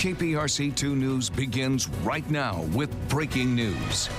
KPRC2 News begins right now with breaking news.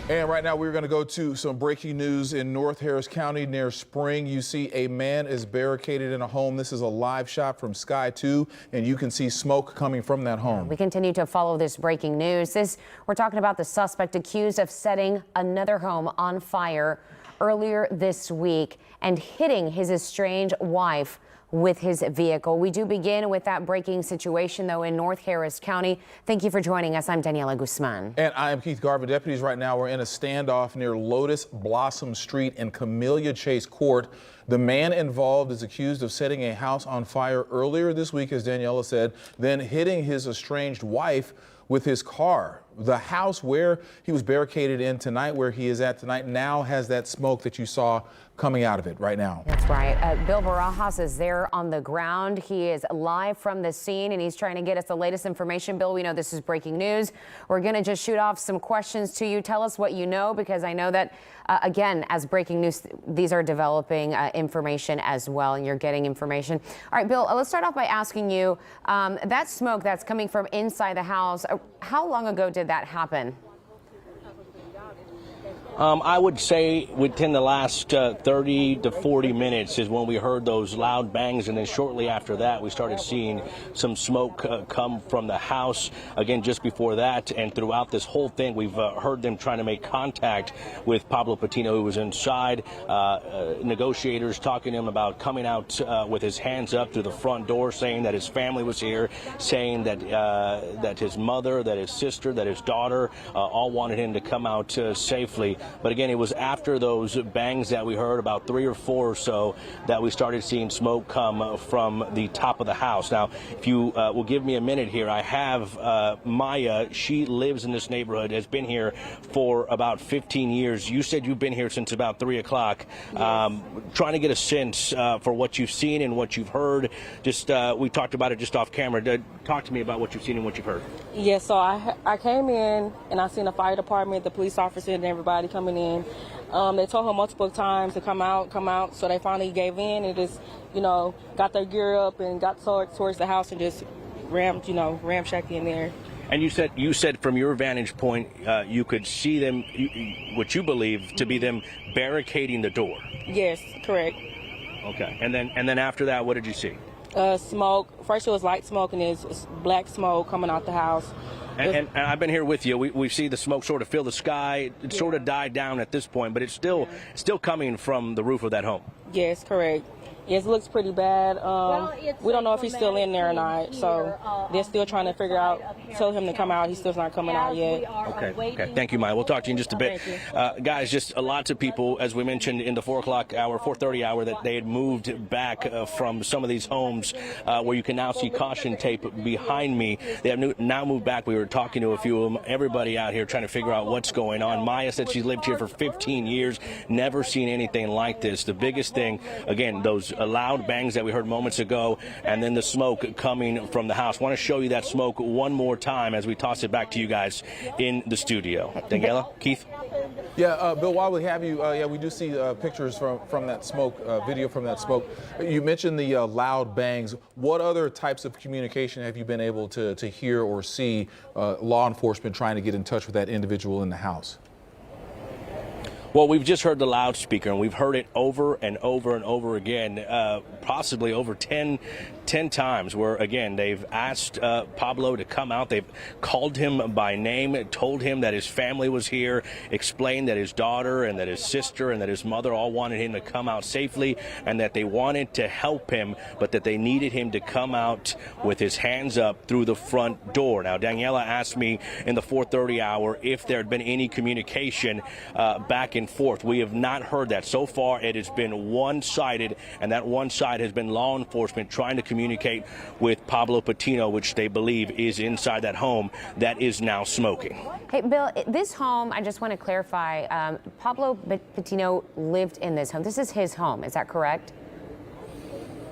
And right now we're going to go to some breaking news in North Harris County near Spring. You see a man is barricaded in a home. This is a live shot from Sky 2, and you can see smoke coming from that home. We continue to follow this breaking news. We're talking about the suspect accused of setting another home on fire earlier this week and hitting his estranged wife with his vehicle. We do begin with that breaking situation, though, in North Harris County. Thank you for joining us. I'm Daniela Guzman. And I am Keith Garvin. Deputies right now are in a standoff near Lotus Blossom Street and Camellia Chase Court. The man involved is accused of setting a house on fire earlier this week, as Daniela said, then hitting his estranged wife with his car. The house where he was barricaded in tonight, where he is at tonight, now has that smoke that you saw coming out of it right now. That's right. Bill Barajas is there on the ground. He is live from the scene, and he's trying to get us the latest information. Bill, we know this is breaking news. We're going to just shoot off some questions to you. Tell us what you know, because I know that, again, as breaking news, these are developing information as well, and you're getting information. All right, Bill, let's start off by asking you, that smoke that's coming from inside the house, how long ago did that happen? I would say within the last 30 to 40 minutes is when we heard those loud bangs, and then shortly after that we started seeing some smoke come from the house. Again, just before that and throughout this whole thing, we've heard them trying to make contact with Pablo Patino, who was inside. Negotiators talking to him about coming out with his hands up through the front door, saying that his family was here, saying that that his mother, that his sister, that his daughter all wanted him to come out safely. But again, it was after those bangs that we heard, about 3 or 4 or so, that we started seeing smoke come from the top of the house. Now, if you will give me a minute here, I have Maya. She lives in this neighborhood, has been here for about 15 years. You said you've been here since about 3 o'clock. Yes. Trying to get a sense for what you've seen and what you've heard. Just we talked about it just off camera. Talk to me about what you've seen and what you've heard. Yes, so I came in and I seen the fire department, the police officer, and everybody coming in. They told her multiple times to come out. So they finally gave in and just, got their gear up and got towards the house and just ramshacked in there. And you said from your vantage point, you could see them, what you believe to be them barricading the door. Yes, correct. Okay. And then after that, what did you see? Smoke. First it was light smoke, and it's black smoke coming out the house. And I've been here with you. We see the smoke sort of fill the sky. It sort of died down at this point, but it's still coming from the roof of that home. Yes, correct. Yes, it looks pretty bad. We don't know if he's still in there or not, so they're still trying to figure out, tell him to come out. He's still not coming out yet. Okay. Thank you, Maya. We'll talk to you in just a bit. Guys, just lots of people, as we mentioned in the 4 o'clock hour, 4:30 hour, that they had moved back from some of these homes where you can now see caution tape behind me. They have now moved back. We were talking to a few of them, everybody out here trying to figure out what's going on. Maya said she's lived here for 15 years, never seen anything like this. The biggest thing, again, those loud bangs that we heard moments ago, and then the smoke coming from the house. I want to show you that smoke one more time as we toss it back to you guys in the studio. Daniela, Keith? Yeah, Bill, while we have you, we do see pictures from that smoke, video from that smoke. You mentioned the loud bangs. What other types of communication have you been able to hear or see law enforcement trying to get in touch with that individual in the house? Well, we've just heard the loudspeaker, and we've heard it over and over and over again, possibly over 10 times, where, again, they've asked Pablo to come out. They've called him by name, told him that his family was here, explained that his daughter and that his sister and that his mother all wanted him to come out safely, and that they wanted to help him, but that they needed him to come out with his hands up through the front door. Now, Daniela asked me in the 4:30 hour if there had been any communication back and forth. We have not heard that. So far, it has been one-sided, and that one side has been law enforcement trying to communicate with Pablo Patino, which they believe is inside that home that is now smoking. Hey, Bill, this home, I just want to clarify, Pablo Patino lived in this home. This is his home. Is that correct?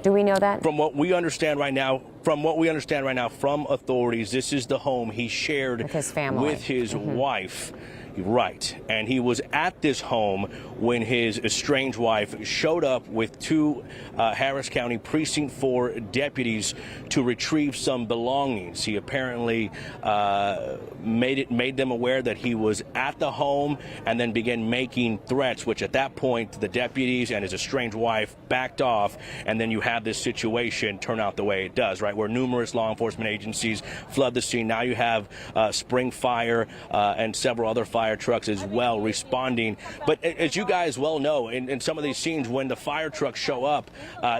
Do we know that? From what we understand right now, from authorities, this is the home he shared with his family, with his wife. Right. And he was at this home when his estranged wife showed up with two Harris County Precinct 4 deputies to retrieve some belongings. He apparently made them aware that he was at the home and then began making threats, which at that point the deputies and his estranged wife backed off, and then you have this situation turn out the way it does, right, where numerous law enforcement agencies flood the scene. Now you have Spring Fire and several other fire trucks as well responding. But as you guys well know, in some of these scenes, when the fire trucks show up,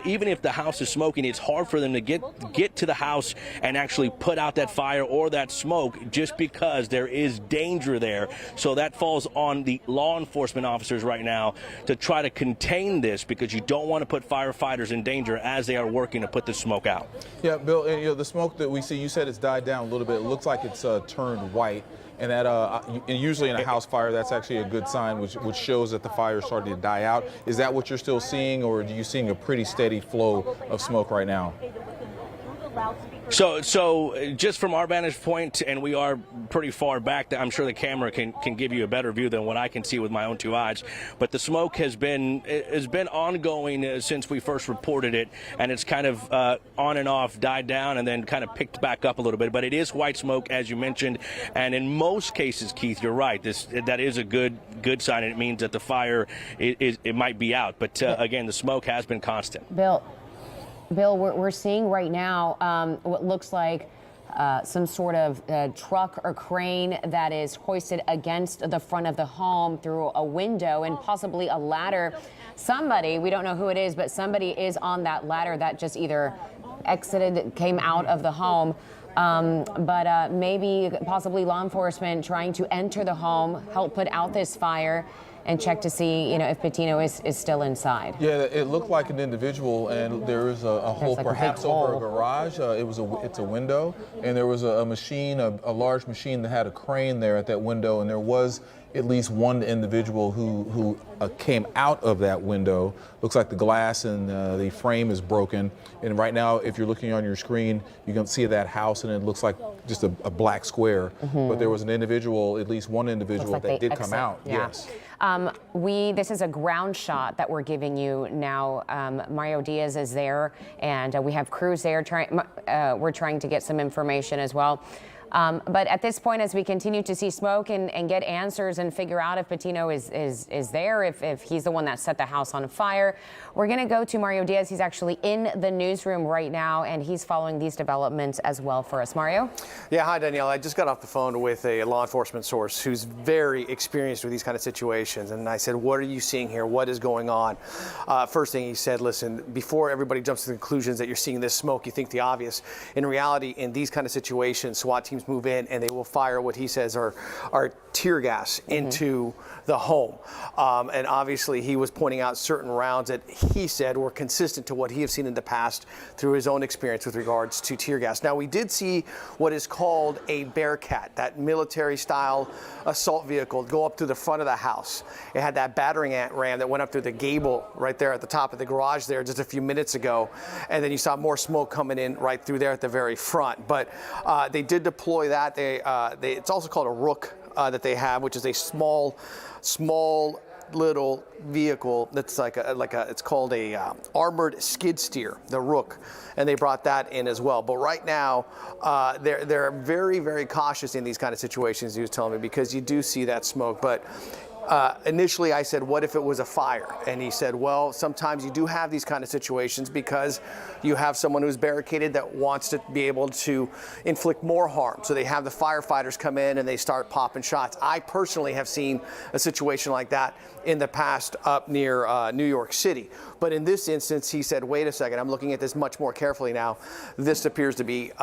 even if the house is smoking, it's hard for them to get to the house and actually put out that fire or that smoke, just because there is danger there. So that falls on the law enforcement officers right now to try to contain this, because you don't want to put firefighters in danger as they are working to put the smoke out. Yeah, Bill, and, the smoke that we see, you said it's died down a little bit. It looks like it's turned white. And that and usually in a house fire, that's actually a good sign, which shows that the fire is starting to die out. Is that what you're still seeing, or are you seeing a pretty steady flow of smoke right now? So just from our vantage point, and we are pretty far back, I'm sure the camera can give you a better view than what I can see with my own two eyes. But the smoke has been ongoing since we first reported it, and it's kind of on and off, died down, and then kind of picked back up a little bit. But it is white smoke, as you mentioned, and in most cases, Keith, you're right. That is a good sign, and it means that the fire it might be out. But again, the smoke has been constant. Bill, we're seeing right now what looks like some sort of truck or crane that is hoisted against the front of the home through a window, and possibly a ladder. Somebody, we don't know who it is, but somebody is on that ladder that just either came out of the home. But maybe possibly law enforcement trying to enter the home, help put out this fire, and check to see, if Patino is still inside. Yeah, it looked like an individual, and there is a hole, like perhaps over a garage. It's a window, and there was a machine, a large machine that had a crane there at that window, and there was at least one individual who came out of that window. Looks like the glass and the frame is broken. And right now, if you're looking on your screen, you can see that house, and it looks like just a black square. Mm-hmm. But there was an individual, at least one individual, that did come out. Yeah. Yes. This is a ground shot that we're giving you now. Mario Diaz is there, and we have crews there. We're trying to get some information as well. But at this point, as we continue to see smoke and get answers and figure out if Patino is there, if he's the one that set the house on fire, we're going to go to Mario Diaz. He's actually in the newsroom right now, and he's following these developments as well for us. Mario? Yeah, hi, Danielle. I just got off the phone with a law enforcement source who's very experienced with these kind of situations. And I said, what are you seeing here? What is going on? First thing he said, listen, before everybody jumps to the conclusions that you're seeing this smoke, you think the obvious. In reality, in these kind of situations, SWAT teams move in and they will fire what he says are tear gas into the home. And obviously he was pointing out certain rounds that he said were consistent to what he has seen in the past through his own experience with regards to tear gas. Now, we did see what is called a Bearcat, that military style assault vehicle, go up through the front of the house. It had that battering ram that went up through the gable right there at the top of the garage there just a few minutes ago. And then you saw more smoke coming in right through there at the very front. But they did deploy that. It's also called a Rook that they have, which is a small little vehicle that's it's called a armored skid steer, the Rook, and they brought that in as well. But right now, they're very, very cautious in these kind of situations, he was telling me, because you do see that smoke. But initially I said, what if it was a fire? And he said, well, sometimes you do have these kind of situations because you have someone who's barricaded that wants to be able to inflict more harm. So they have the firefighters come in and they start popping shots. I personally have seen a situation like that in the past up near New York City. But in this instance, he said, wait a second, I'm looking at this much more carefully now. This appears to be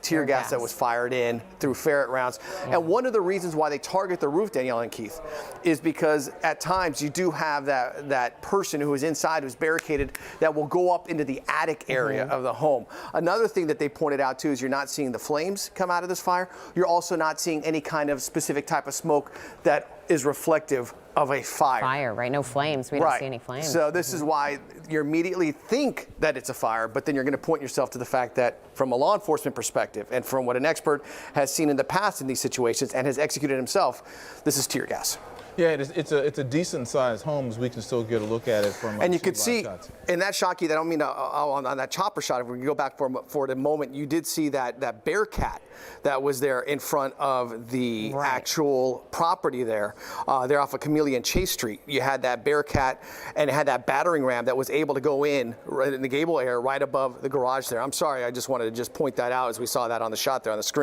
tear gas that was fired in through ferret rounds. And one of the reasons why they target the roof, Danielle and Keith, is because at times you do have that person who is inside, who's barricaded, that will go up into the attic area of the home. Another thing that they pointed out too is you're not seeing the flames come out of this fire. You're also not seeing any kind of specific type of smoke that is reflective of a fire. Right? No flames. We don't see any flames. So this is why you immediately think that it's a fire, but then you're going to point yourself to the fact that from a law enforcement perspective and from what an expert has seen in the past in these situations and has executed himself, this is tear gas. Yeah, it's a decent sized home, as we can still get a look at it from. And you could see shots. in that shot, Keith, I don't mean on that chopper shot. If we go back for the moment, you did see that bear cat that was there in front of the actual property there. They're off of Camellia and Chase Street. You had that bear cat, and it had that battering ram that was able to go in the gable area right above the garage there. I'm sorry, I just wanted to point that out as we saw that on the shot there on the screen.